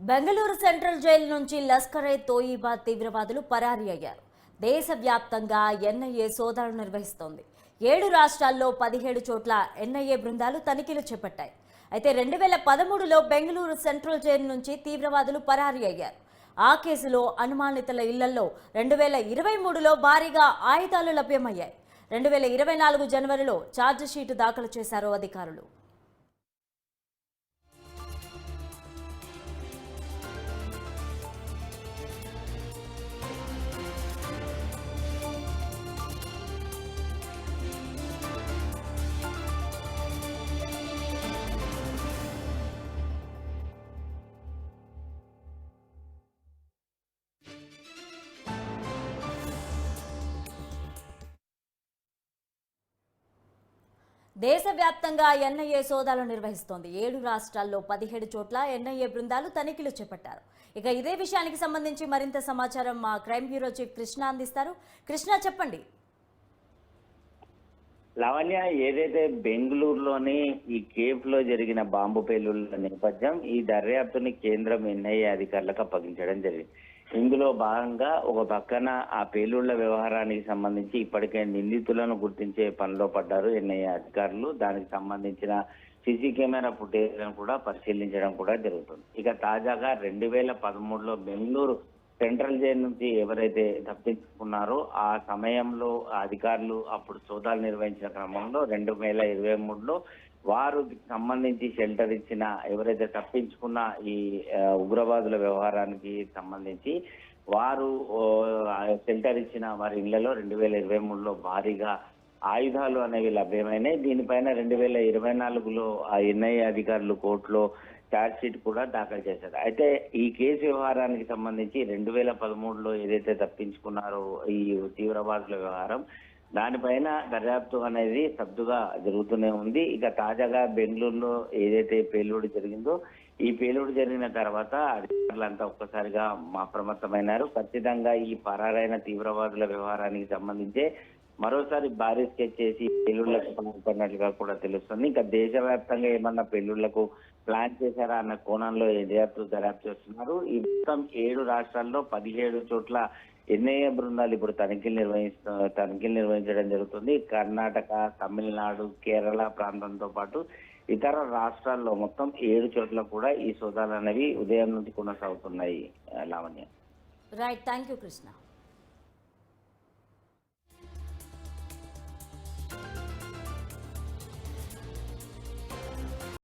Bengaluru central jail నుంచి లష్కర్-ఏ-తోయిబా తీవ్రవాదులు పరారీ అయ్యారు. దేశవ్యాప్తంగా ఎన్ఐఏ సోదాలు నిర్వహిస్తోంది. 7 రాష్ట్రాల్లో 17 చోట్ల ఎన్ఐఏ బృందాలు తనిఖీలు చేపట్టాయి. అయితే 2013లో బెంగళూరు సెంట్రల్ జైలు నుంచి తీవ్రవాదులు పరారీ అయ్యారు. ఆ కేసులో అనుమానితుల ఇళ్లలో 2023లో భారీగా ఆయుధాలు లభ్యమయ్యాయి. 2024 జనవరిలో ఛార్జిషీటు దాఖలు చేశారు అధికారులు. దేశవ్యాప్తంగా ఎన్ఐఏ సోదాలు నిర్వహిస్తోంది. 7 రాష్ట్రాల్లో 17 చోట్ల ఎన్ఐఏ బృందాలు తనిఖీలు చేపట్టారు. ఇక ఇదే విషయానికి సంబంధించి మరింత సమాచారం మా క్రైమ్ బ్యూరో చీఫ్ కృష్ణ అందిస్తారు. కృష్ణ, చెప్పండి. లావణ్య, ఏదైతే బెంగళూరులోని ఈ కేఫ్ లో జరిగిన బాంబు పేలుళ్ల నేపథ్యం, ఈ దర్యాప్తుని కేంద్రం ఎన్ఐఏ అధికారులకు అప్పగించడం జరిగింది. ఇందులో భాగంగా ఒక పక్కన ఆ పేలుళ్ల వ్యవహారానికి సంబంధించి ఇప్పటికే నిందితులను గుర్తించే పనిలో పడ్డారు ఎన్ఐఏ అధికారులు. దానికి సంబంధించిన సీసీ కెమెరా ఫుటేజ్లను కూడా పరిశీలించడం కూడా జరుగుతుంది. ఇక తాజాగా 2013లో బెంగళూరు సెంట్రల్ జైలు నుంచి ఎవరైతే తప్పించుకున్నారో ఆ సమయంలో అధికారులు అప్పుడు సోదాలు నిర్వహించిన క్రమంలో 2023లో వారు సంబంధించి షెల్టర్ ఇచ్చిన ఎవరైతే తప్పించుకున్న ఈ ఉగ్రవాదుల వ్యవహారానికి సంబంధించి వారు షెల్టర్ ఇచ్చిన వారి ఇళ్లలో 2023లో భారీగా ఆయుధాలు అనేవి లభ్యమైనాయి. దీనిపైన 2024లో ఆ ఎన్ఐఏ అధికారులు కోర్టులో ఛార్జ్ షీట్ కూడా దాఖలు చేశారు. అయితే ఈ కేసు వ్యవహారానికి సంబంధించి 2013లో ఏదైతే తప్పించుకున్నారో ఈ తీవ్రవాదుల వ్యవహారం, దానిపైన దర్యాప్తు అనేది సబ్దుగా జరుగుతూనే ఉంది. ఇక తాజాగా బెంగళూరులో ఏదైతే పేలుడు జరిగిందో, ఈ పేలుడు జరిగిన తర్వాత అధికారులంతా ఒక్కసారిగా అప్రమత్తమైనారు. ఖచ్చితంగా ఈ పరారైన తీవ్రవాదుల వ్యవహారానికి సంబంధించే మరోసారి భారీ స్కెచ్ చేసి పెళ్లిళ్లకు పాల్పడినట్లుగా కూడా తెలుస్తుంది. ఇంకా దేశవ్యాప్తంగా ఏమన్నా పెళ్లిళ్లకు ప్లాన్ చేశారా అన్న కోణంలో దర్యాప్తు చేస్తున్నారు. ఈ మొత్తం 7 రాష్ట్రాల్లో 17 చోట్ల ఎన్ఐఏ బృందాలు ఇప్పుడు తనిఖీలు నిర్వహించడం జరుగుతుంది. కర్ణాటక, తమిళనాడు, కేరళ ప్రాంతంతో పాటు ఇతర రాష్ట్రాల్లో మొత్తం 7 చోట్ల కూడా ఈ సోదాలు అనేవి ఉదయం నుంచి కొనసాగుతున్నాయి. Lavanya. Right, thank you Krishna.